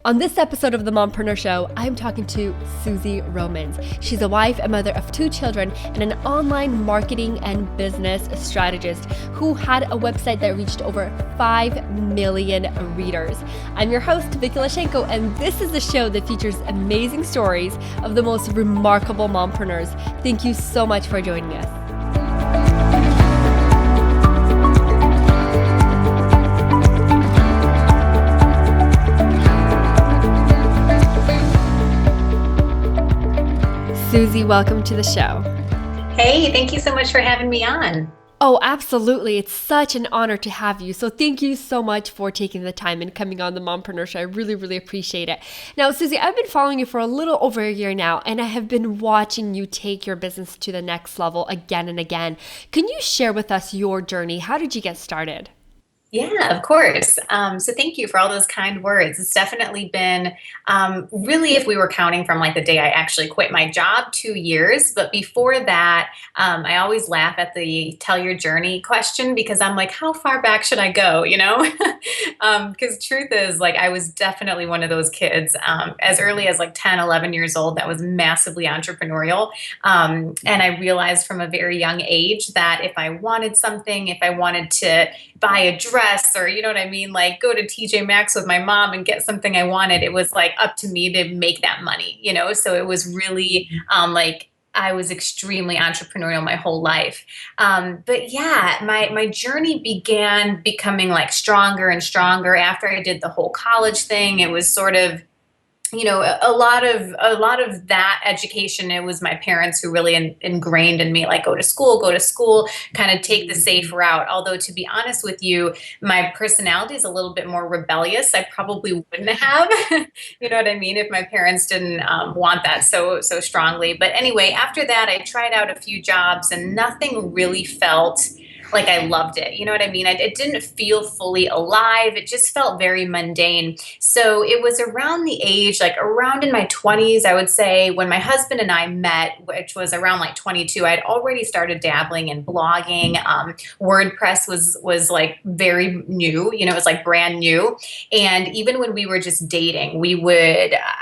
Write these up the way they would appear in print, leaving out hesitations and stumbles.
On this episode of the Mompreneur Show, I'm talking to Susie Romans. She's a wife, a mother of 2 children, and an online marketing and business strategist who had a website that reached over 5 million readers. I'm your host, Vicky, and this is the show that features amazing stories of the most remarkable mompreneurs. Thank you so much for joining us. Susie, welcome to the show. Hey, thank you so much for having me on. Oh, absolutely. It's such an honor to have you. So thank you so much for taking the time and coming on the Mompreneur Show. I really, really appreciate it. Now, Susie, I've been following you for a little over a year now, and I have been watching you take your business to the next level again and again. Can you share with us your journey? How did you get started? Yeah, of course. So thank you for all those kind words. It's definitely been really, if we were counting from like the day I actually quit my job, 2 years. But before that, I always laugh at the tell your journey question because I'm like, how far back should I go? Because truth is, like, I was definitely one of those kids as early as like 10, 11 years old that was massively entrepreneurial. And I realized from a very young age that if I wanted something, if I wanted to buy a dress or, you know what I mean, like go to TJ Maxx with my mom and get something I wanted, it was like up to me to make that money, So it was really like I was extremely entrepreneurial my whole life. But yeah, my journey began becoming like stronger and stronger after I did the whole college thing. It was sort of a lot of that education. It was my parents who really ingrained in me, like go to school, kind of take the safe route. Although to be honest with you, my personality is a little bit more rebellious. I probably wouldn't have, you know what I mean, if my parents didn't want that so strongly. But anyway, after that, I tried out a few jobs, and nothing really felt like I loved it. You know what I mean? It didn't feel fully alive. It just felt very mundane. So it was around the age, like around in my 20s, I would say, when my husband and I met, which was around like 22, I'd already started dabbling in blogging. WordPress was like very new, it was like brand new. And even when we were just dating,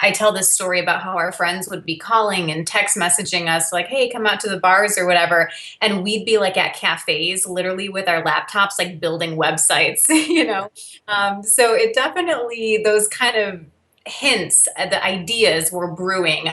I tell this story about how our friends would be calling and text messaging us like, hey, come out to the bars or whatever. And we'd be like at cafes, literally with our laptops, like building websites, So it definitely, those kind of hints, the ideas were brewing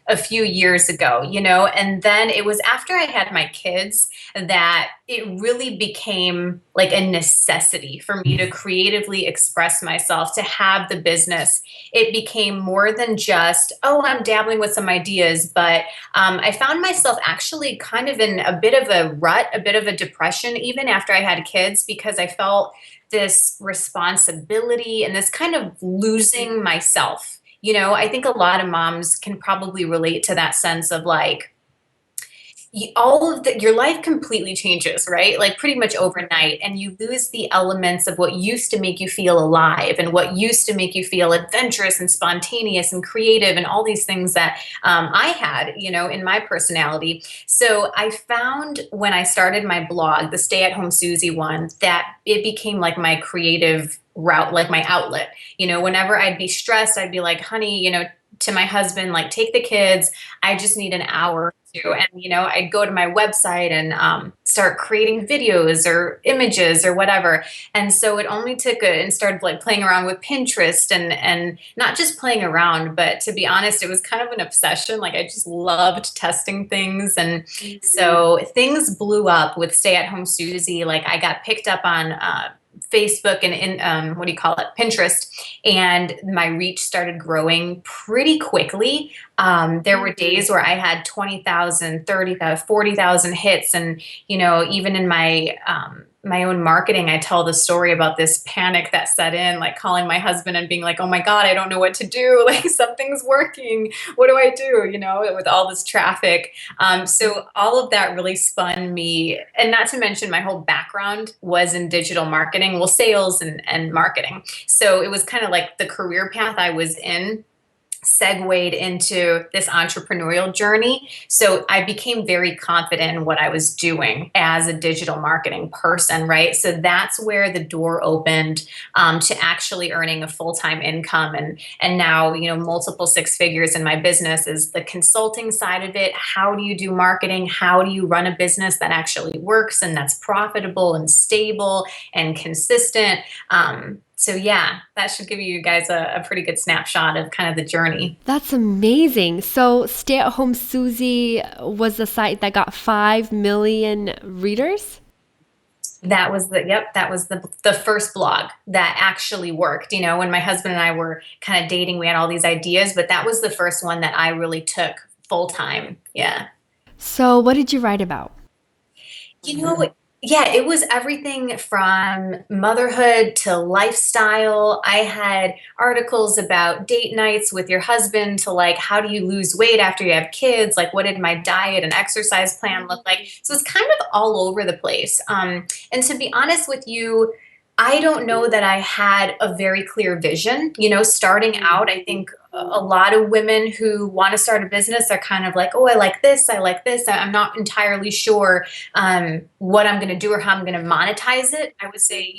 a few years ago, and then it was after I had my kids that it really became like a necessity for me to creatively express myself, to have the business. It became more than just, oh, I'm dabbling with some ideas, but I found myself actually kind of in a bit of a rut, a bit of a depression, even after I had kids, because I felt this responsibility and this kind of losing myself. I think a lot of moms can probably relate to that sense of like, all of your life completely changes, right? Like pretty much overnight, and you lose the elements of what used to make you feel alive and what used to make you feel adventurous and spontaneous and creative and all these things that I had, in my personality. So I found when I started my blog, the Stay at Home Susie one, that it became like my creative route, like my outlet. Whenever I'd be stressed, I'd be like, honey, to my husband, like, take the kids. I just need an hour. And, I'd go to my website and start creating videos or images or whatever. And so it only took and started like playing around with Pinterest and not just playing around, but to be honest, it was kind of an obsession. Like I just loved testing things. And so things blew up with Stay at Home Susie. Like I got picked up on Facebook and in Pinterest, and my reach started growing pretty quickly. There were days where I had 20,000, 30,000, 40,000 hits, and even in my own marketing, I tell the story about this panic that set in, like calling my husband and being like, oh my God, I don't know what to do. Like something's working. What do I do? With all this traffic. So all of that really spun me. And not to mention my whole background was in digital marketing, well, sales and marketing. So it was kind of like the career path I was in segued into this entrepreneurial journey. So I became very confident in what I was doing as a digital marketing person, right? So that's where the door opened to actually earning a full-time income, and now, multiple six figures in my business is the consulting side of it. How do you do marketing? How do you run a business that actually works and that's profitable and stable and consistent? So yeah, that should give you guys a pretty good snapshot of kind of the journey. That's amazing. So, Stay at Home Susie was the site that got 5 million readers? That was the first blog that actually worked. When my husband and I were kind of dating, we had all these ideas, but that was the first one that I really took full time. Yeah. So, what did you write about? You know, yeah, it was everything from motherhood to lifestyle. I had articles about date nights with your husband to like how do you lose weight after you have kids? Like what did my diet and exercise plan look like? So it's kind of all over the place. And to be honest with you, I don't know that I had a very clear vision. Starting out, I think a lot of women who want to start a business are kind of like, oh, I like this, I like this. I'm not entirely sure what I'm going to do or how I'm going to monetize it. I would say,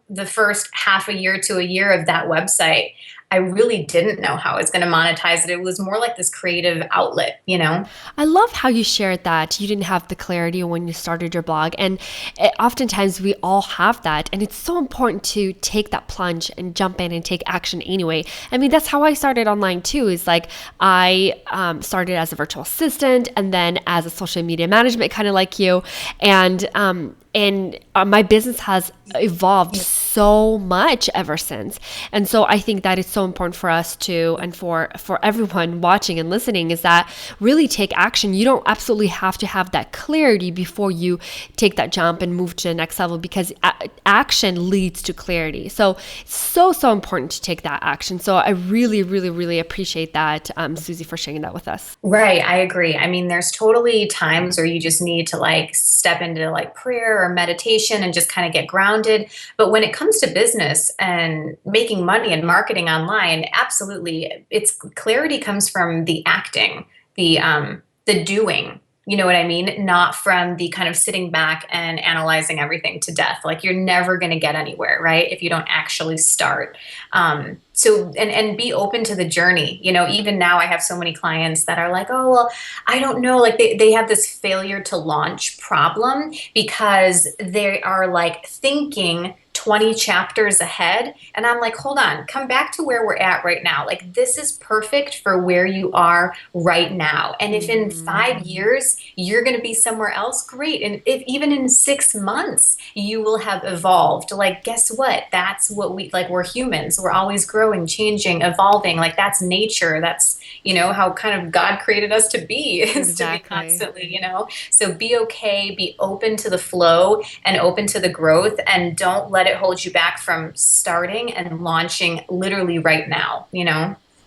the first half a year to a year of that website, I really didn't know how I was going to monetize it. It was more like this creative outlet. I love how you shared that you didn't have the clarity when you started your blog. And oftentimes we all have that. And it's so important to take that plunge and jump in and take action anyway. I mean, that's how I started online too, is like I started as a virtual assistant and then as a social media management, kind of like you. And my business has evolved so much ever since. And so I think that it's so important for us to, and for everyone watching and listening, is that really take action. You don't absolutely have to have that clarity before you take that jump and move to the next level, because action leads to clarity. So so important to take that action. So I really, really, really appreciate that, Susie, for sharing that with us. Right. I agree. I mean, there's totally times where you just need to like step into like prayer or meditation and just kind of get grounded. But when it comes to business and making money and marketing online, absolutely, it's clarity comes from the acting, the doing. You know what I mean? Not from the kind of sitting back and analyzing everything to death. Like you're never going to get anywhere, right? If you don't actually start. And be open to the journey. Even now I have so many clients that are like, oh, well, I don't know. Like they have this failure to launch problem because they are like thinking 20 chapters ahead. And I'm like, hold on, come back to where we're at right now. Like this is perfect for where you are right now. And if in 5 years you're going to be somewhere else, great. And if even in 6 months you will have evolved, like guess what? That's what we're humans. We're always growing, changing, evolving. Like that's nature. That's, how kind of God created us to be, is to be constantly, So be okay, be open to the flow and open to the growth, and don't let it hold you back from starting and launching literally right now.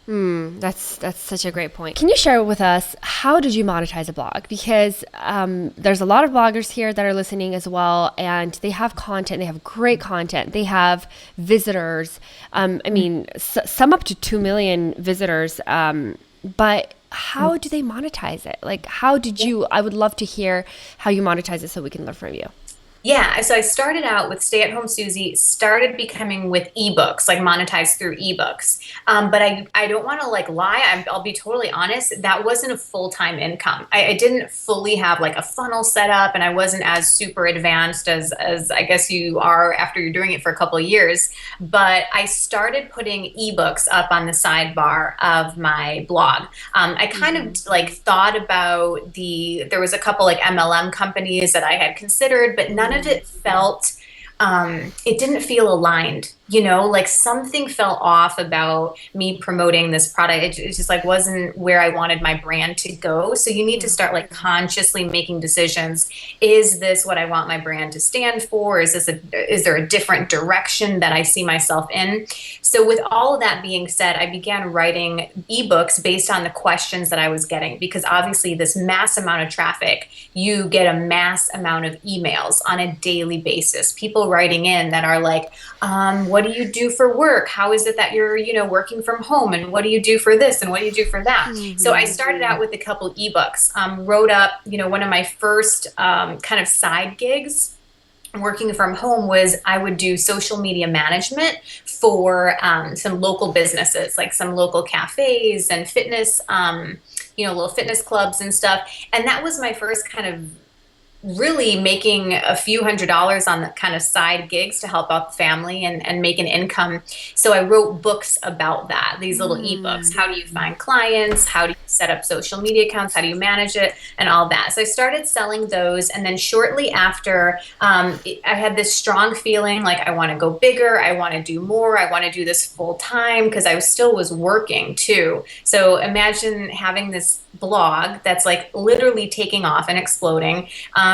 That's such a great point. Can you share with us, how did you monetize a blog? Because there's a lot of bloggers here that are listening as well, and they have content. They have great content. They have visitors. Some up to 2 million visitors. But how do they monetize it? Like, I would love to hear how you monetize it so we can learn from you. Yeah, so I started out with Stay at Home Susie, started becoming with ebooks, like monetized through ebooks. But I don't want to like lie. I'll be totally honest. That wasn't a full-time income. I didn't fully have like a funnel set up, and I wasn't as super advanced as I guess you are after you're doing it for a couple of years. But I started putting ebooks up on the sidebar of my blog. I kind of like thought about there was a couple like MLM companies that I had considered, but none of it felt, it didn't feel aligned. Like something felt off about me promoting this product. It just like wasn't where I wanted my brand to go. So you need to start like consciously making decisions. Is this what I want my brand to stand for? Is there a different direction that I see myself in? So with all of that being said, I began writing ebooks based on the questions that I was getting, because obviously this mass amount of traffic, you get a mass amount of emails on a daily basis. People writing in that are like, what what do you do for work? How is it that you're, working from home? And what do you do for this? And what do you do for that? So I started out with a couple ebooks, wrote up, one of my first kind of side gigs working from home was I would do social media management for some local businesses, like some local cafes and fitness, little fitness clubs and stuff. And that was my first kind of really making a few $100s on the kind of side gigs to help out the family and make an income. So I wrote books about that, these little ebooks. How do you find clients? How do you set up social media accounts? How do you manage it? And all that. So I started selling those. And then shortly after, I had this strong feeling like I want to go bigger. I want to do more. I want to do this full time because I still was working too. So imagine having this blog that's like literally taking off and exploding.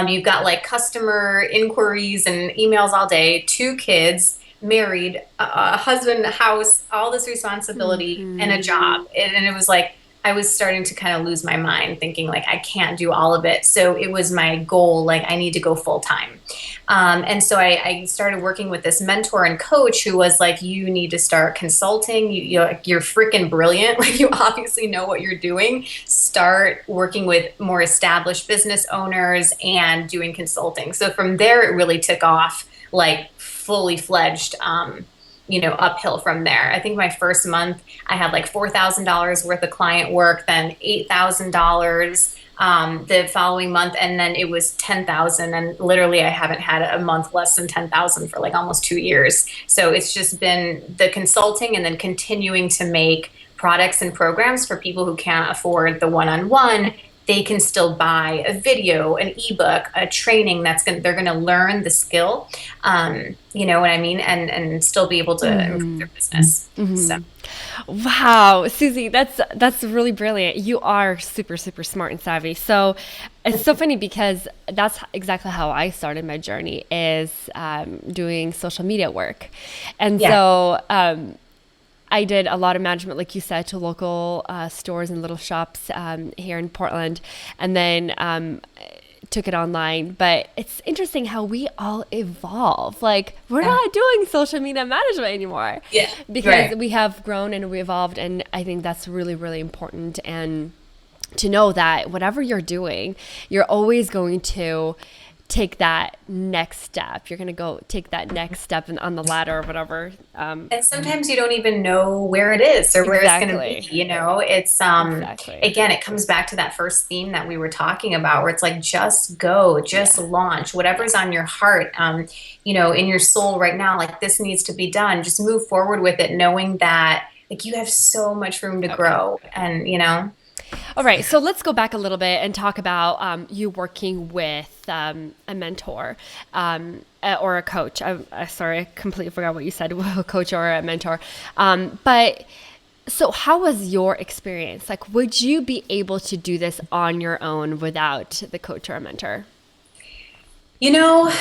You've got like customer inquiries and emails all day, 2 kids, married, a husband, a house, all this responsibility and a job. And it was like, I was starting to kind of lose my mind thinking like, I can't do all of it. So it was my goal, like I need to go full time. And so I started working with this mentor and coach who was like, you need to start consulting. You're freaking brilliant. Like you obviously know what you're doing. Start working with more established business owners and doing consulting. So from there, it really took off like fully fledged, uphill from there. I think my first month I had like $4,000 worth of client work, then $8,000 the following month, and then it was 10,000. And literally I haven't had a month less than 10,000 for like almost 2 years. So it's just been the consulting and then continuing to make products and programs for people who can't afford the one-on-one. They can still buy a video, an ebook, a training they're going to learn the skill, you know what I mean, and still be able to improve their business. So. Wow, Susie, that's really brilliant. You are super, super smart and savvy. So it's so funny because that's exactly how I started my journey is doing social media work. And so I did a lot of management, like you said, to local stores and little shops here in Portland, and then took it online. But it's interesting how we all evolve. Like we're not doing social media management anymore because we have grown and we evolved. And I think that's really, really important. And to know that whatever you're doing, you're always going to take that next step. You're going to go take that next step on the ladder or whatever. And sometimes you don't even know where it is or where it's going to be, it's, again, it comes back to that first theme that we were talking about where it's like, just go, just launch whatever's on your heart, in your soul right now, like this needs to be done. Just move forward with it, knowing that like you have so much room to grow and, All right, so let's go back a little bit and talk about you working with a mentor or a coach. Sorry, I completely forgot what you said, a coach or a mentor. But so how was your experience? Like, would you be able to do this on your own without the coach or a mentor? Probably,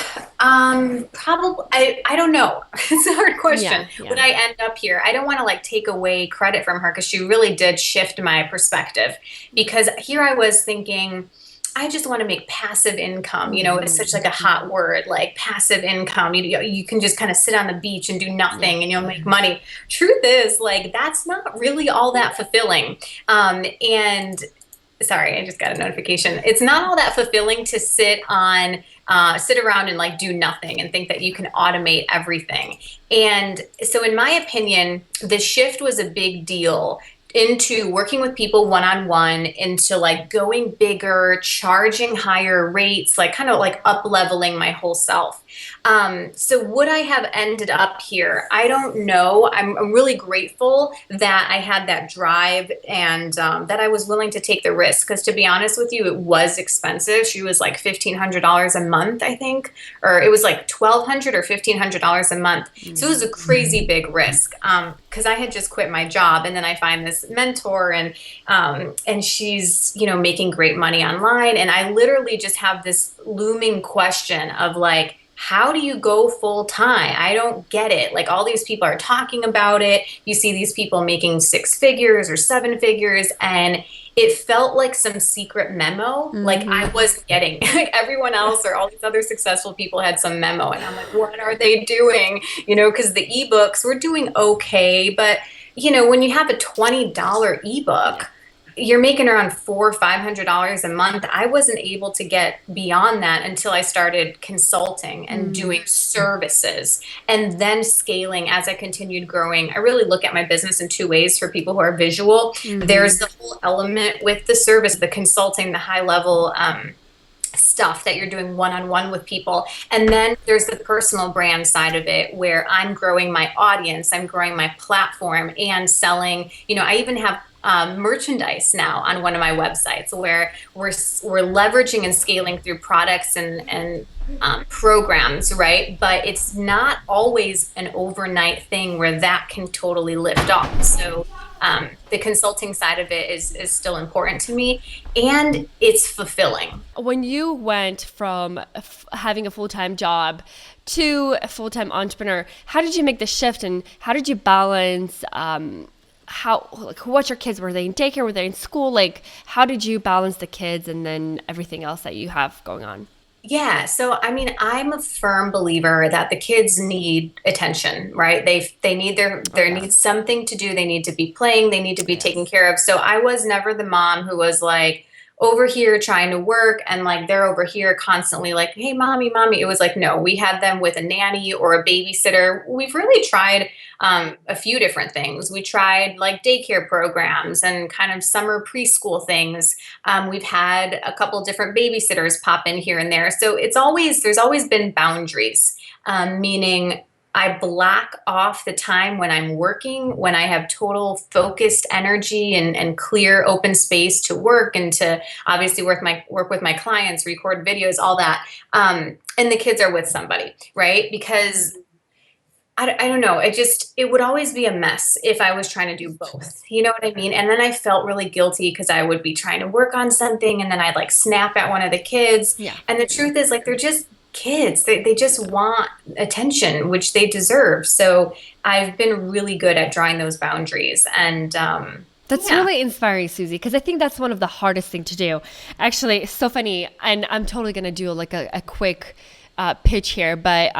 I don't know. It's a hard question. Would I end up here? I don't want to like take away credit from her because she really did shift my perspective, because here I was thinking, I just want to make passive income. It's such like a hot word, like passive income. You can just kind of sit on the beach and do nothing and you'll make money. Truth is like, that's not really all that fulfilling. And sorry, I just got a notification. It's not all that fulfilling to sit around and like do nothing and think that you can automate everything. And so in my opinion, the shift was a big deal into working with people one-on-one, into like going bigger, charging higher rates, like kind of like up leveling my whole self. So would I have ended up here? I don't know. I'm really grateful that I had that drive and that I was willing to take the risk. Because to be honest with you, it was expensive. She was like $1,500 a month, I think, or it was like $1,200 or $1,500 a month. So it was a crazy big risk because I had just quit my job, and then I find this mentor and she's making great money online, and I literally just have this looming question of like, how do you go full time? I don't get it. Like all these people are talking about it. You see these people making six figures or seven figures, and it felt like some secret memo. Like I wasn't getting. Like everyone else or all these other successful people had some memo, and I'm like, what are they doing? Because the ebooks were doing okay, but when you have a $20 ebook, you're making around $400-500 a month. I wasn't able to get beyond that until I started consulting and doing services and then scaling as I continued growing. I really look at my business in two ways for people who are visual. There's the whole element with the service, the consulting, the high level stuff that you're doing one-on-one with people. And then there's the personal brand side of it where I'm growing my audience, I'm growing my platform and selling, I even have merchandise now on one of my websites where we're leveraging and scaling through products and programs, right? But it's not always an overnight thing where that can totally lift off. So the consulting side of it is still important to me, and it's fulfilling. When you went from having a full-time job to a full-time entrepreneur, how did you make the shift, and how did you balance what's your kids? Were they in daycare? Were they in school? Like, how did you balance the kids and then everything else that you have going on? Yeah, so I mean, I'm a firm believer that the kids need attention, right? They need there needs something to do. They need to be playing. They need to be taken care of. So I was never the mom who was like over here trying to work and like they're over here constantly like, hey, mommy, mommy. It was like, no, we had them with a nanny or a babysitter. We've really tried a few different things. We tried like daycare programs and kind of summer preschool things. We've had a couple different babysitters pop in here and there. So there's always been boundaries, meaning I block off the time when I'm working, when I have total focused energy and clear open space to work and to obviously work with my clients, record videos, all that. And the kids are with somebody, right? Because I don't know. It would always be a mess if I was trying to do both. You know what I mean? And then I felt really guilty because I would be trying to work on something and then I'd like snap at one of the kids. Yeah. And the truth is like, they're just kids. They just want attention, which they deserve. So I've been really good at drawing those boundaries. And, that's really inspiring, Susie, because I think that's one of the hardest thing to do. Actually, it's so funny. And I'm totally going to do like a quick pitch here, but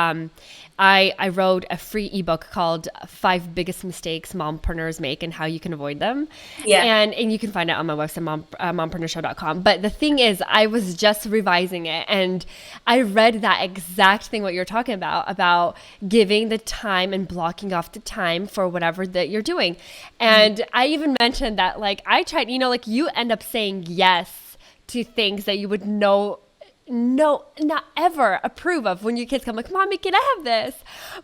I wrote a free ebook called 5 Biggest Mistakes Mompreneurs Make and How You Can Avoid Them. Yeah. And you can find it on my website, mompreneurshow.com. But the thing is, I was just revising it and I read that exact thing what you're talking about giving the time and blocking off the time for whatever that you're doing. And I even mentioned that like I tried, like you end up saying yes to things that you would not ever approve of when your kids come like, mommy, can I have this?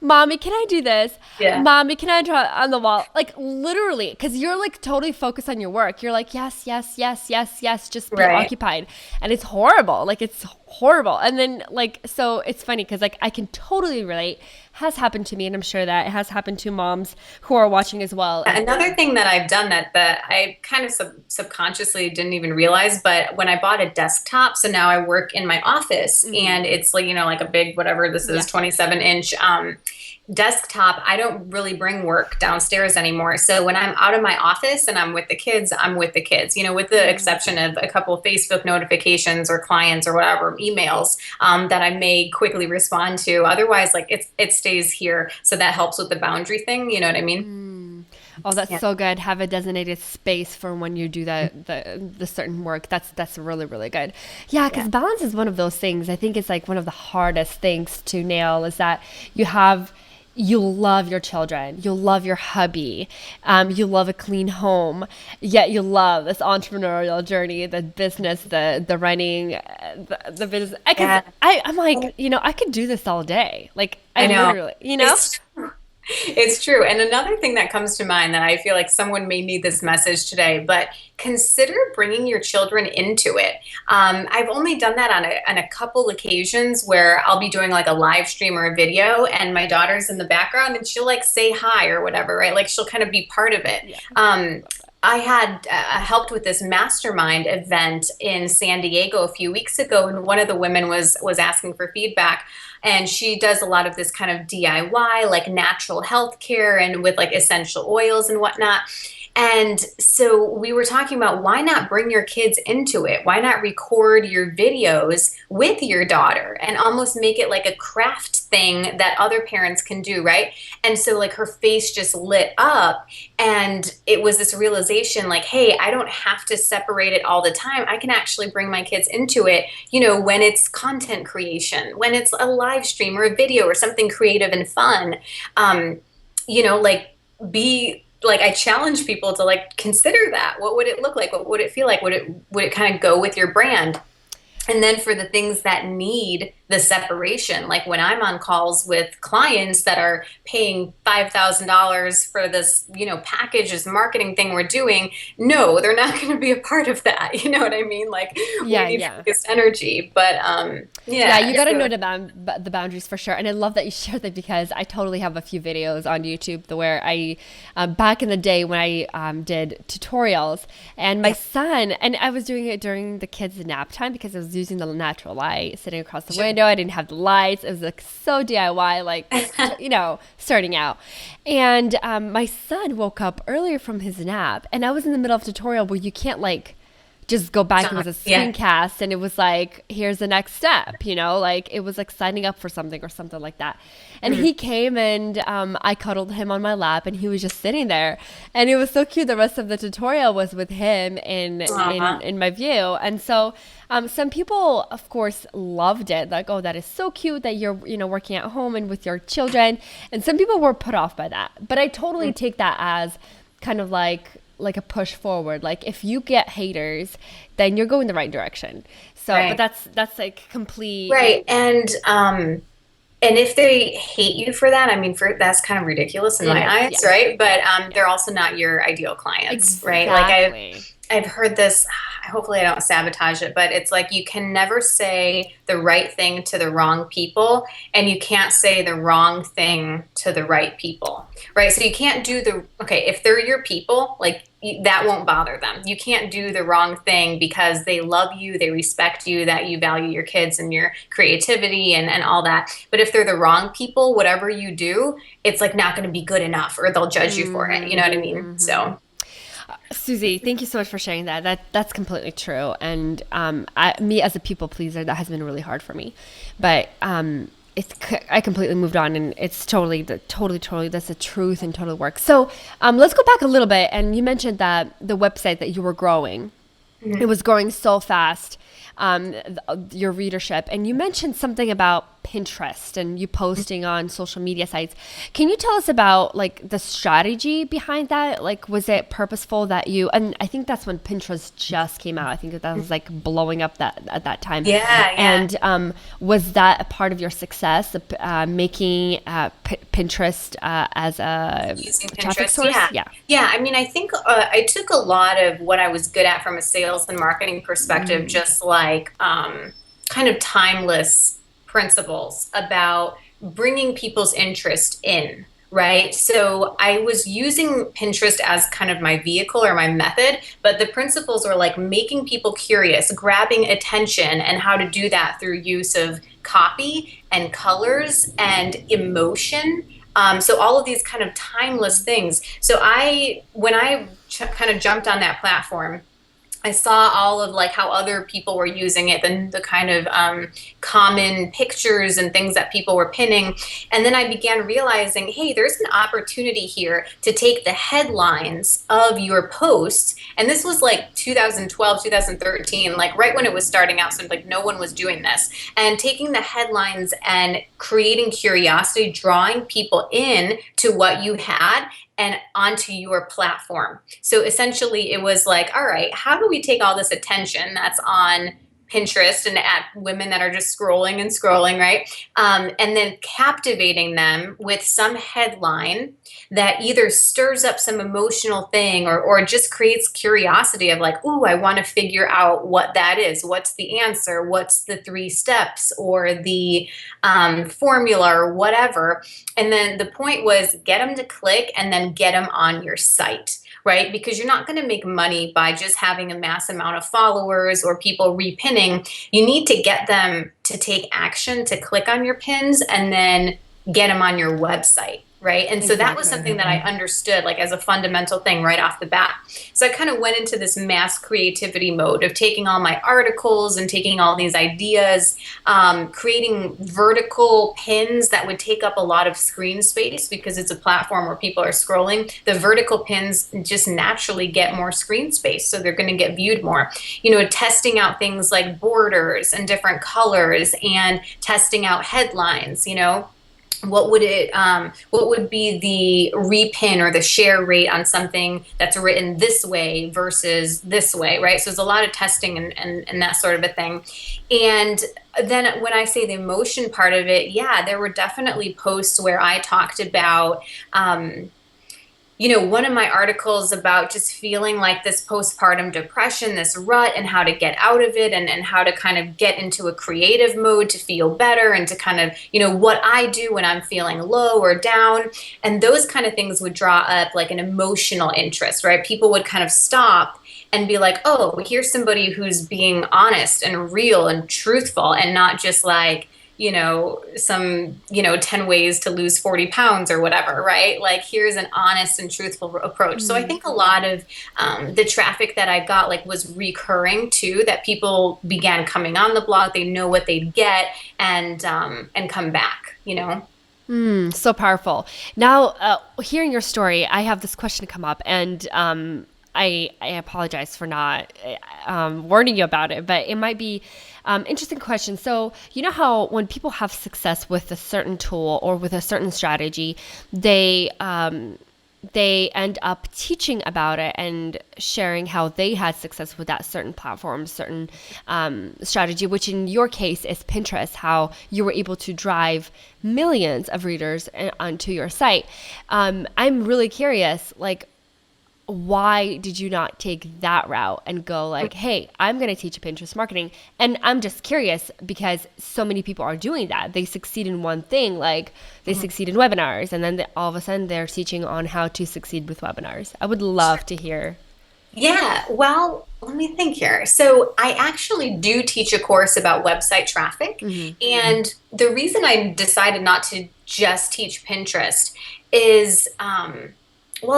Mommy, can I do this? Yeah. Mommy, can I draw on the wall? Like literally, because you're like totally focused on your work. You're like, yes, yes, yes, yes, yes, just be occupied. And it's horrible. Like it's horrible. And then like, so it's funny because like I can totally relate. Has happened to me, and I'm sure that it has happened to moms who are watching as well. Another thing that I've done that I kind of subconsciously didn't even realize, but when I bought a desktop, so now I work in my office and it's like, like a big, whatever this is, 27-inch desktop. I don't really bring work downstairs anymore. So when I'm out of my office and I'm with the kids, with the exception of a couple of Facebook notifications or clients or whatever, emails that I may quickly respond to. Otherwise, like it stays here. So that helps with the boundary thing. You know what I mean? Oh, that's so good. Have a designated space for when you do the certain work. That's really, really good. Yeah, because balance is one of those things. I think it's like one of the hardest things to nail is that you'll love your children, you'll love your hubby, you love a clean home, yet you love this entrepreneurial journey, the business, the running, the business. I'm like, I could do this all day. Like I know. Literally, It's true. And another thing that comes to mind that I feel like someone may need this message today, but consider bringing your children into it. I've only done that on a couple occasions where I'll be doing like a live stream or a video and my daughter's in the background and she'll like say hi or whatever, right? Like she'll kind of be part of it. Yeah. I had helped with this mastermind event in San Diego a few weeks ago, and one of the women was asking for feedback. and she does a lot of this kind of DIY, like natural health care and with like essential oils and whatnot. And so we were talking about why not bring your kids into it? Why not record your videos with your daughter and almost make it like a craft thing that other parents can do, right? And so like her face just lit up, and it was this realization like, hey, I don't have to separate it all the time. I can actually bring my kids into it, when it's content creation, when it's a live stream or a video or something creative and fun. Like be like I challenge people to like consider that. What would it look like? What would it feel like? Would it kind of go with your brand? And then for the things that need the separation, like when I'm on calls with clients that are paying $5,000 for this, package, this marketing thing we're doing, no, they're not going to be a part of that. You know what I mean? Like Yeah, we need yeah. focused energy, but Yeah, you got to so, know the boundaries for sure. And I love that you shared that because I totally have a few videos on YouTube where I, back in the day when I did tutorials and my son, and I was doing it during the kids' nap time because I was using the natural light sitting across the window. I didn't have the lights. It was like so DIY, like, starting out. And my son woke up earlier from his nap and I was in the middle of a tutorial where you can't like, just go back. It was a screencast and it was like, here's the next step, like it was like signing up for something or something like that. And he came and I cuddled him on my lap and he was just sitting there and it was so cute. The rest of the tutorial was with him in my view. And so some people of course loved it, like, oh, that is so cute that you're working at home and with your children. And some people were put off by that, but I totally take that as kind of like a push forward. Like if you get haters, then you're going the right direction. So, right. But that's like complete. Right. And if they hate you for that, I mean, that's kind of ridiculous in my eyes, yeah. right? But they're also not your ideal clients, right? Like I've heard this, hopefully I don't sabotage it, but it's like you can never say the right thing to the wrong people, and you can't say the wrong thing to the right people, right? So you can't do if they're your people, like that won't bother them. You can't do the wrong thing because they love you, they respect you, that you value your kids and your creativity and all that. But if they're the wrong people, whatever you do, it's like not going to be good enough or they'll judge you for it. You know what I mean? So. Susie, thank you so much for sharing that. That's completely true. And me as a people pleaser, that has been really hard for me. But I completely moved on, and it's totally that's the truth and totally works. So let's go back a little bit. And you mentioned that the website that you were growing, it was growing so fast, your readership, and you mentioned something about Pinterest and you posting on social media sites. Can you tell us about like the strategy behind that? Like, was it purposeful that and I think that's when Pinterest just came out. I think that was like blowing up at that time. Yeah. And was that a part of your success, making Pinterest as a traffic source? Yeah. I mean, I think I took a lot of what I was good at from a sales and marketing perspective, just like kind of timeless principles about bringing people's interest in, right? So I was using Pinterest as kind of my vehicle or my method, but the principles were like making people curious, grabbing attention, and how to do that through use of copy and colors and emotion. So all of these kind of timeless things. So when I kind of jumped on that platform, I saw all of like how other people were using it, and the kind of common pictures and things that people were pinning. And then I began realizing, hey, there's an opportunity here to take the headlines of your posts. And this was like 2012, 2013, like right when it was starting out. So like no one was doing this. And taking the headlines and creating curiosity, drawing people in to what you had and onto your platform. So essentially it was like, all right, how do we take all this attention that's on Pinterest and at women that are just scrolling and scrolling, right? And then captivating them with some headline that either stirs up some emotional thing or just creates curiosity of like, ooh, I want to figure out what that is. What's the answer? What's the 3 steps or the formula or whatever? And then the point was get them to click and then get them on your site. right? Because you're not going to make money by just having a mass amount of followers or people repinning. You need to get them to take action, to click on your pins, and then get them on your website. Right. And so that was Exactly. something that I understood like as a fundamental thing right off the bat. So I kind of went into this mass creativity mode of taking all my articles and taking all these ideas, creating vertical pins that would take up a lot of screen space because it's a platform where people are scrolling. The vertical pins just naturally get more screen space. So they're going to get viewed more. Testing out things like borders and different colors and testing out headlines, what would be the repin or the share rate on something that's written this way versus this way, right? So there's a lot of testing and that sort of a thing. And then when I say the emotion part of it, yeah, there were definitely posts where I talked about one of my articles about just feeling like this postpartum depression, this rut, and how to get out of it, and how to kind of get into a creative mode to feel better, and to kind of, what I do when I'm feeling low or down. And those kind of things would draw up like an emotional interest, right? People would kind of stop and be like, oh, here's somebody who's being honest and real and truthful, and not just like, some, 10 ways to lose 40 pounds or whatever, right? Like, here's an honest and truthful approach. So I think a lot of the traffic that I got like was recurring too, that people began coming on the blog, they know what they'd get, and come back, So powerful. Now, hearing your story, I have this question come up, and I apologize for not warning you about it, but it might be interesting question. So you know how when people have success with a certain tool or with a certain strategy, they end up teaching about it and sharing how they had success with that certain platform, certain strategy, which in your case is Pinterest, how you were able to drive millions of readers onto your site. I'm really curious, like, why did you not take that route and go like, hey, I'm going to teach Pinterest marketing? And I'm just curious because so many people are doing that. They succeed in one thing, like they succeed in webinars, and then all of a sudden they're teaching on how to succeed with webinars. I would love to hear. Yeah, well, let me think here. So I actually do teach a course about website traffic. And the reason I decided not to just teach Pinterest is,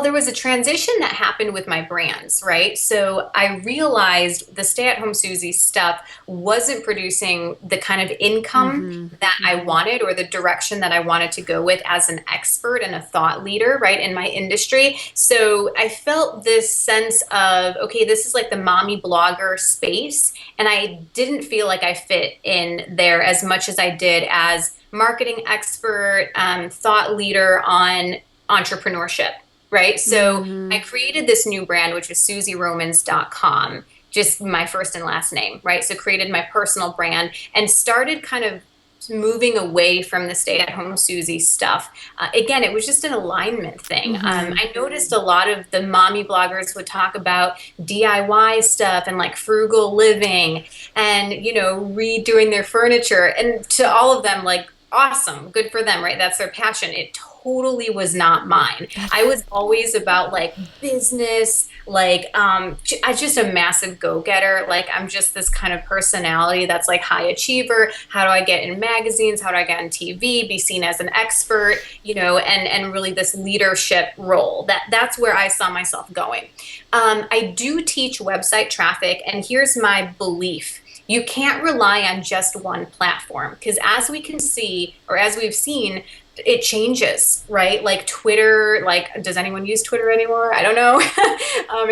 there was a transition that happened with my brands, right? So I realized the stay-at-home Susie stuff wasn't producing the kind of income that I wanted, or the direction that I wanted to go with as an expert and a thought leader, right, in my industry. So I felt this sense of, okay, this is like the mommy blogger space, and I didn't feel like I fit in there as much as I did as marketing expert, thought leader on entrepreneurship. Right. So I created this new brand, which was SusieRomans.com, just my first and last name. Right. So created my personal brand and started kind of moving away from the stay-at-home Susie stuff. Again, it was just an alignment thing. I noticed a lot of the mommy bloggers would talk about DIY stuff and like frugal living and, redoing their furniture. And to all of them, like, awesome, good for them, right? That's their passion. It totally was not mine. I was always about like business, like I'm just a massive go-getter. Like I'm just this kind of personality that's like high achiever. How do I get in magazines? How do I get on TV? Be seen as an expert, and really this leadership role. That's where I saw myself going. I do teach website traffic, and here's my belief. You can't rely on just one platform, because as we can see, or as we've seen, it changes, right? Like Twitter, like, does anyone use Twitter anymore? I don't know.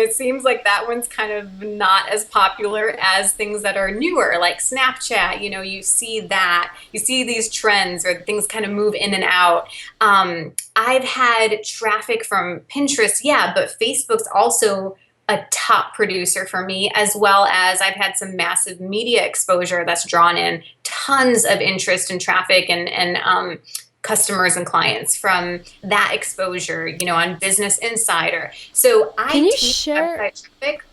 It seems like that one's kind of not as popular as things that are newer, like Snapchat. You see these trends or things kind of move in and out. I've had traffic from Pinterest, yeah, but Facebook's also a top producer for me, as well as I've had some massive media exposure that's drawn in tons of interest and traffic and customers and clients from that exposure, on Business Insider. So I Can you teach share? website traffic.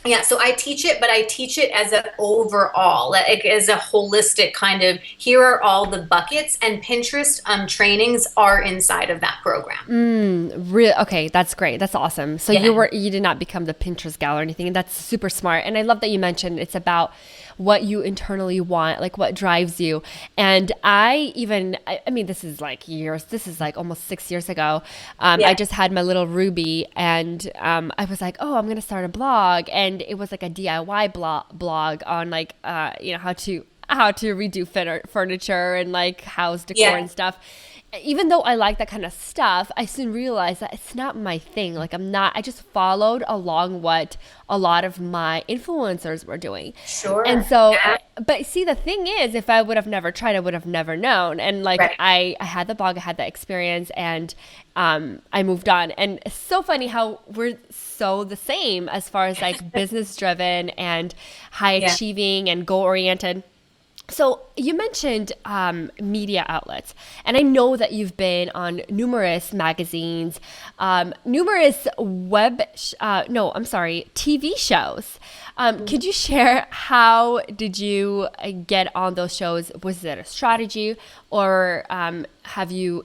Yeah, so I teach it, but I teach it as an overall, like as a holistic kind of, here are all the buckets, and Pinterest trainings are inside of that program. Real okay, that's great. That's awesome. So Yeah. you did not become the Pinterest gal or anything, and that's super smart. And I love that you mentioned it's about what you internally want, like what drives you. And I mean, this is like years. This is like almost 6 years ago. I Yeah. just had my little Ruby, and I was like, oh, I'm gonna start a blog, and it was like a DIY blog on like how to redo furniture and like house decor Yeah. and stuff. Even though I like that kind of stuff, I soon realized that it's not my thing. Like I just followed along what a lot of my influencers were doing. And Sure. so, Yeah. but see, the thing is, if I would have never tried, I would have never known. And like, Right. I had the blog, I had that experience, and I moved on. And it's so funny how we're so the same as far as like business driven and high Yeah. achieving and goal oriented. So you mentioned media outlets, and I know that you've been on numerous magazines, numerous no, I'm sorry, TV shows. Could you share how did you get on those shows? Was it a strategy, or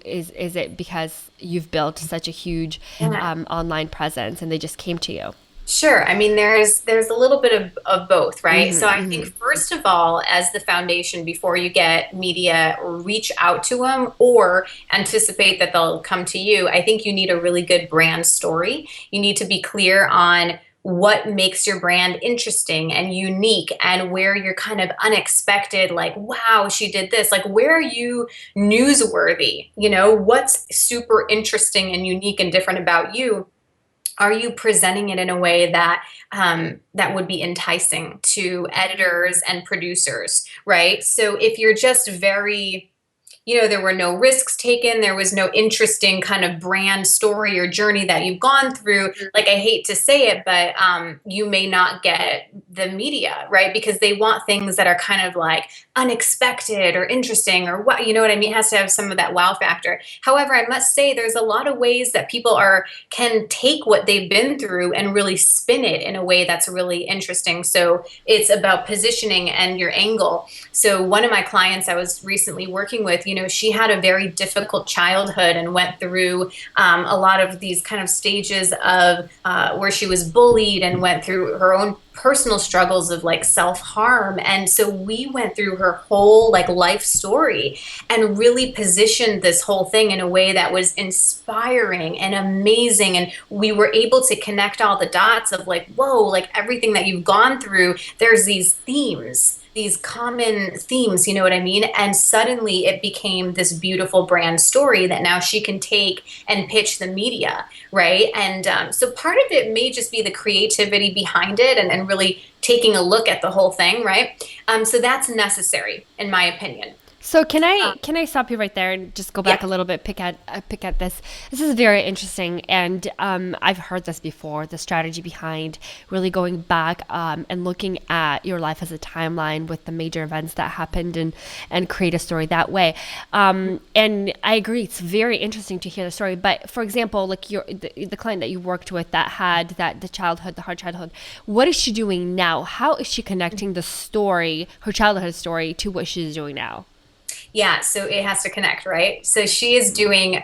is it because you've built such a huge Yeah. online presence and they just came to you? Sure. I mean, there's a little bit of both, right? So I think first of all, as the foundation, before you get media, reach out to them or anticipate that they'll come to you, I think you need a really good brand story. You need to be clear on what makes your brand interesting and unique, and where you're kind of unexpected, like, wow, she did this. Like, where are you newsworthy? What's super interesting and unique and different about you? Are you presenting it in a way that would be enticing to editors and producers, right? So if you're just very, there were no risks taken. There was no interesting kind of brand story or journey that you've gone through. Like, I hate to say it, but you may not get the media, right? Because they want things that are kind of like unexpected or interesting, or what, you know what I mean? It has to have some of that wow factor. However, I must say there's a lot of ways that people can take what they've been through and really spin it in a way that's really interesting. So it's about positioning and your angle. So one of my clients I was recently working with, she had a very difficult childhood and went through a lot of these kind of stages of where she was bullied, and went through her own personal struggles of like self-harm. And so we went through her whole like life story and really positioned this whole thing in a way that was inspiring and amazing. And we were able to connect all the dots of like, whoa, like everything that you've gone through, there's these themes, these common themes, you know what I mean? And suddenly it became this beautiful brand story that now she can take and pitch the media, right? And so part of it may just be the creativity behind it, and really taking a look at the whole thing, right? So that's necessary, in my opinion. So can I stop you right there and just go back Yeah. a little bit, pick at this. This is very interesting, and I've heard this before. The strategy behind really going back and looking at your life as a timeline with the major events that happened, and create a story that way. And I agree, it's very interesting to hear the story. But for example, like the client that you worked with that had the hard childhood. What is she doing now? How is she connecting the story, her childhood story, to what she's doing now? Yeah, so it has to connect, right? So she is doing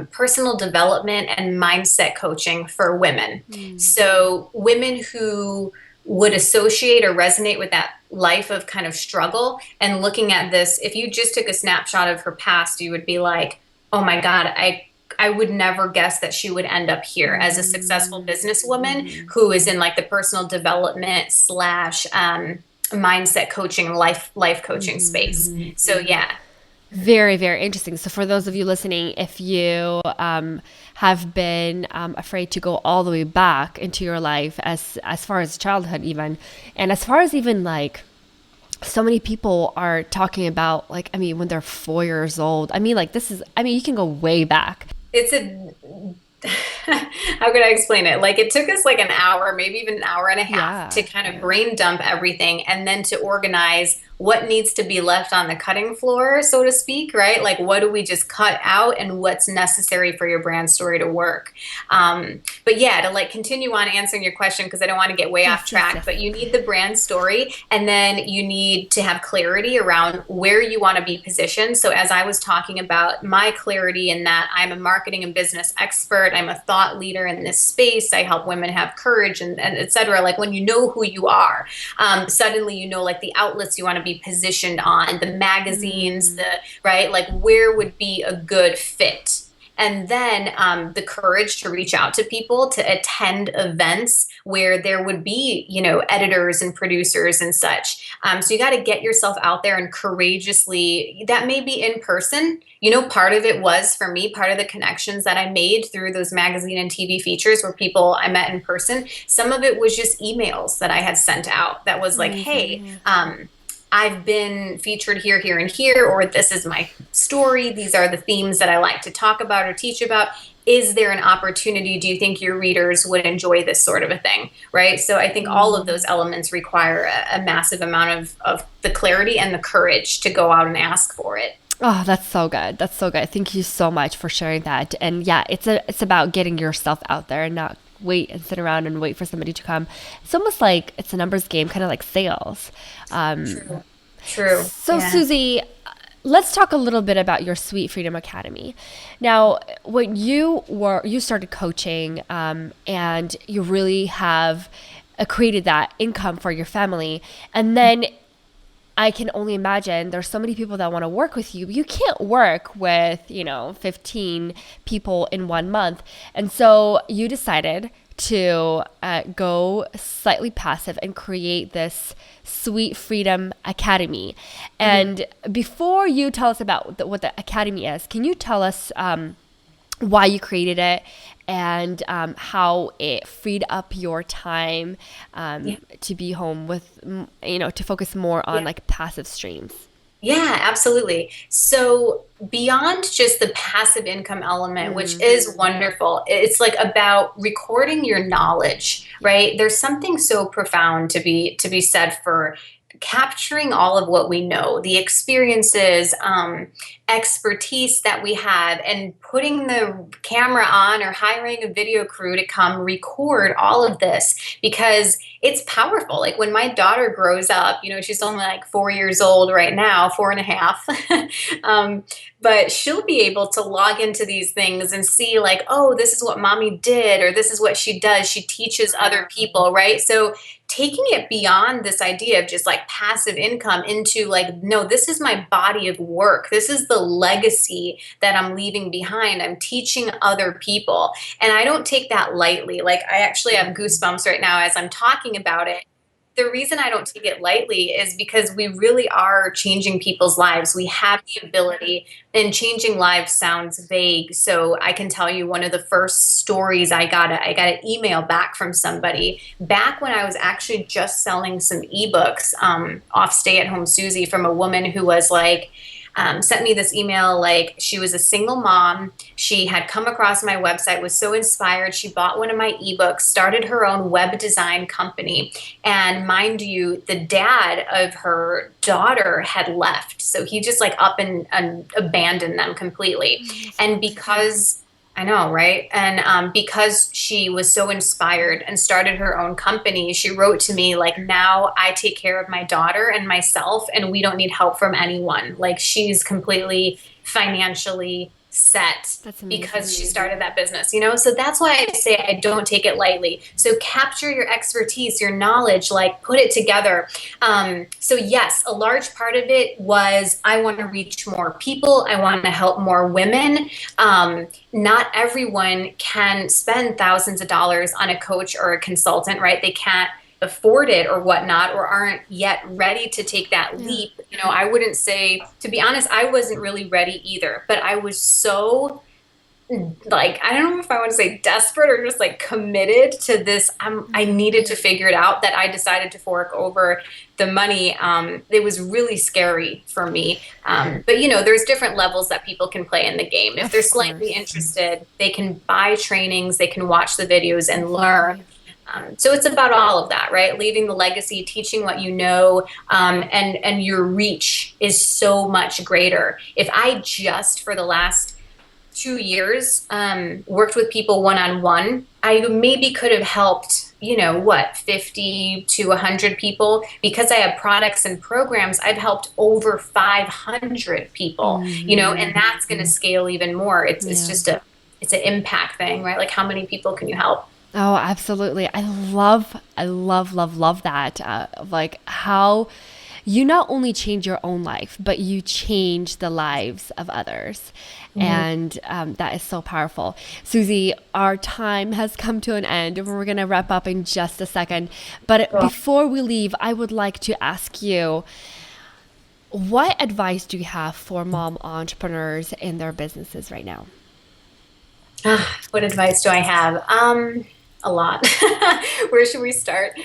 personal development and mindset coaching for women. So women who would associate or resonate with that life of kind of struggle, and looking at this, if you just took a snapshot of her past, you would be like, oh my God, I would never guess that she would end up here as a successful businesswoman who is in like the personal development slash mindset coaching, life coaching space. So yeah. Very, very interesting. So, for those of you listening, if you have been afraid to go all the way back into your life, as far as childhood, even, and as far as even like so many people are talking about, like, I mean, when they're 4 years old. I mean, like, you can go way back. It's a how could I explain it? Like, it took us like an hour, maybe even an hour and a half, Yeah. to kind of brain dump everything and then to organize what needs to be left on the cutting floor, so to speak, right? Like, what do we just cut out and what's necessary for your brand story to work? But yeah, to like continue on answering your question, because I don't want to get way off Yes, yes, track, yes. but you need the brand story, and then you need to have clarity around where you want to be positioned. So as I was talking about my clarity in that I'm a marketing and business expert, I'm a thought leader in this space, I help women have courage and et cetera. Like when you know who you are, suddenly you know like the outlets you want to be positioned on, the magazines, Mm. the right, like where would be a good fit. And then the courage to reach out to people, to attend events where there would be, you know, editors and producers and such. So you got to get yourself out there and courageously, that may be in person. You know, part of it was for me, part of the connections that I made through those magazine and TV features were people I met in person. Some of it was just emails that I had sent out that was like, Amazing. hey, Yeah. I've been featured here, here, and here, or this is my story. These are the themes that I like to talk about or teach about. Is there an opportunity? Do you think your readers would enjoy this sort of a thing? Right. So I think all of those Mm. elements require a massive amount of the clarity and the courage to go out and ask for it. Oh, that's so good. That's so good. Thank you so much for sharing that. And yeah, it's about getting yourself out there and not wait and sit around and wait for somebody to come. It's almost like it's a numbers game, kind of like sales. Um, True. True. so Yeah. Susie, let's talk a little bit about your Sweet Freedom Academy. Now, when you started coaching, and you really have created that income for your family, and then I can only imagine there's so many people that want to work with you. You can't work with, 15 people in 1 month. And so you decided to go slightly passive and create this Sweet Freedom Academy. And before you tell us about what the Academy is, can you tell us why you created it and how it freed up your time Yeah. to be home with, to focus more on Yeah. like passive streams. Yeah, absolutely. So beyond just the passive income element, which Mm. is wonderful, it's like about recording your knowledge, right? There's something so profound to be said for capturing all of what we know, the experiences, expertise that we have, and putting the camera on or hiring a video crew to come record all of this because it's powerful. Like when my daughter grows up, you know, she's only like 4 years old right now, 4.5. um, but she'll be able to log into these things and see, like, oh, this is what mommy did, or this is what she does. She teaches other people, right? So taking it beyond this idea of just like passive income into like, no, this is my body of work. This is the legacy that I'm leaving behind. I'm teaching other people. And I don't take that lightly. Like, I actually have goosebumps right now as I'm talking about it. The reason I don't take it lightly is because we really are changing people's lives. We have the ability, and changing lives sounds vague. So I can tell you one of the first stories I got an email back from somebody back when I was actually just selling some ebooks off Stay at Home Susie, from a woman who was like, sent me this email. Like, she was a single mom. She had come across my website, was so inspired. She bought one of my ebooks, started her own web design company. And mind you, the dad of her daughter had left. So he just like up and abandoned them completely. And because I know, right? And because she was so inspired and started her own company, she wrote to me like, now I take care of my daughter and myself, and we don't need help from anyone. Like, she's completely financially set That's because she amazing. started that business, you know? So that's why I say I don't take it lightly. So capture your expertise, your knowledge, like put it together. So yes, a large part of it was I want to reach more people. I want to help more women. Not everyone can spend thousands of dollars on a coach or a consultant, right? They can't afford it or whatnot, or aren't yet ready to take that Yeah. leap. You know, I wouldn't say, to be honest, I wasn't really ready either, but I was so like, I don't know if I want to say desperate or just like committed to this. I needed to figure it out, that I decided to fork over the money. It was really scary for me. But you know, there's different levels that people can play in the game. If they're Of slightly course. interested, they can buy trainings, they can watch the videos and learn. Definitely. So it's about all of that, right? Leaving the legacy, teaching what you know, and your reach is so much greater. If I just for the last 2 years worked with people one-on-one, I maybe could have helped, 50 to 100 people. Because I have products and programs, I've helped over 500 people, and that's going to scale even more. It's just it's an impact thing, right? Like, how many people can you help? Oh, absolutely. I love, love that. Like how you not only change your own life, but you change the lives of others. And that is so powerful. Susie, our time has come to an end. We're going to wrap up in just a second. But before we leave, I would like to ask you, what advice do you have for mom entrepreneurs in their businesses right now? What advice do I have? A lot. Where should we start?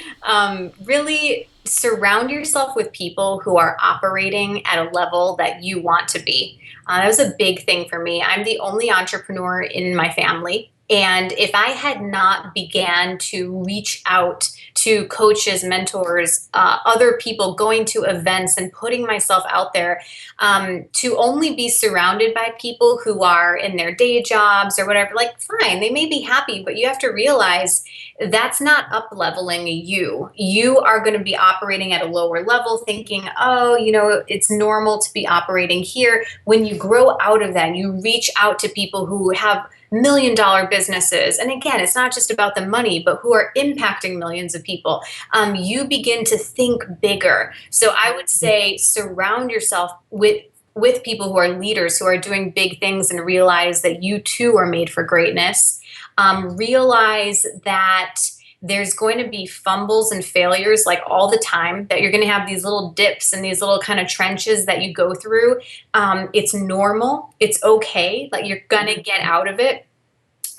Really surround yourself with people who are operating at a level that you want to be. That was a big thing for me. I'm the only entrepreneur in my family. And if I had not began to reach out to coaches, mentors, other people, going to events and putting myself out there, to only be surrounded by people who are in their day jobs or whatever, like, fine, they may be happy, but you have to realize that's not up leveling you. You are going to be operating at a lower level, thinking, oh, it's normal to be operating here. When you grow out of that, you reach out to people who have $1 million businesses. And again, it's not just about the money, but who are impacting millions of people. You begin to think bigger. So I would say surround yourself with people who are leaders, who are doing big things, and realize that you too are made for greatness. Realize that there's going to be fumbles and failures like all the time, that you're going to have these little dips and these little kind of trenches that you go through. It's normal. It's okay. Like, you're going to get out of it.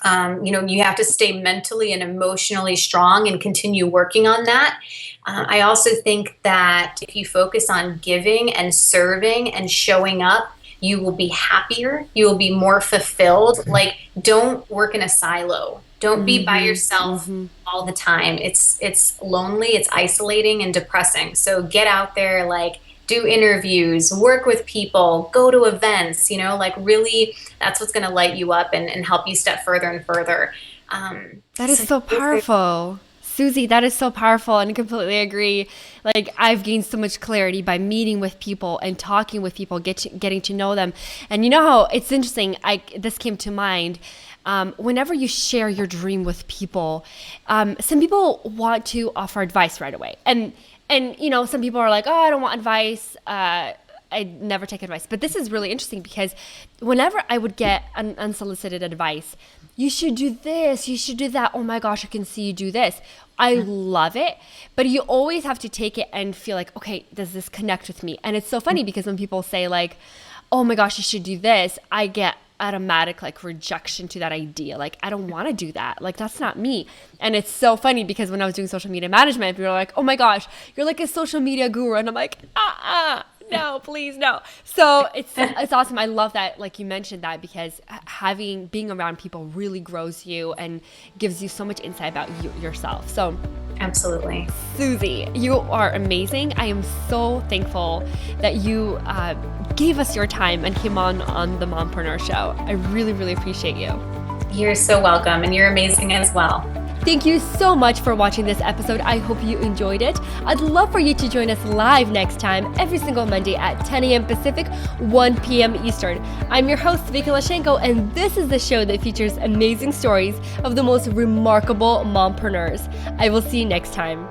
You have to stay mentally and emotionally strong and continue working on that. I also think that if you focus on giving and serving and showing up, you will be happier. You will be more fulfilled. Like, don't work in a silo. Don't be by yourself all the time. It's lonely, it's isolating and depressing. So get out there, like, do interviews, work with people, go to events, like, really, that's what's going to light you up and help you step further and further. That is so powerful. Susie, that is so powerful, and I completely agree. Like, I've gained so much clarity by meeting with people and talking with people, getting to know them. And you know how it's interesting, this came to mind. Whenever you share your dream with people, some people want to offer advice right away. And some people are like, oh, I don't want advice. I never take advice. But this is really interesting, because whenever I would get unsolicited advice, you should do this, you should do that. Oh my gosh, I can see you do this. I love it. But you always have to take it and feel like, okay, does this connect with me? And it's so funny, because when people say like, oh my gosh, you should do this, I get automatic like rejection to that idea. Like, I don't want to do that. Like, that's not me. And it's so funny, because when I was doing social media management, people were like, oh my gosh, you're like a social media guru. And I'm like, no, please, no. So it's awesome. I love that, like you mentioned that, because being around people really grows you and gives you so much insight about yourself. So absolutely. Susie, you are amazing. I am so thankful that you gave us your time and came on the Mompreneur Show. I really, really appreciate you. You're so welcome, and you're amazing as well. Thank you so much for watching this episode. I hope you enjoyed it. I'd love for you to join us live next time, every single Monday at 10 a.m. Pacific, 1 p.m. Eastern. I'm your host, Vicky Lashenko, and this is the show that features amazing stories of the most remarkable mompreneurs. I will see you next time.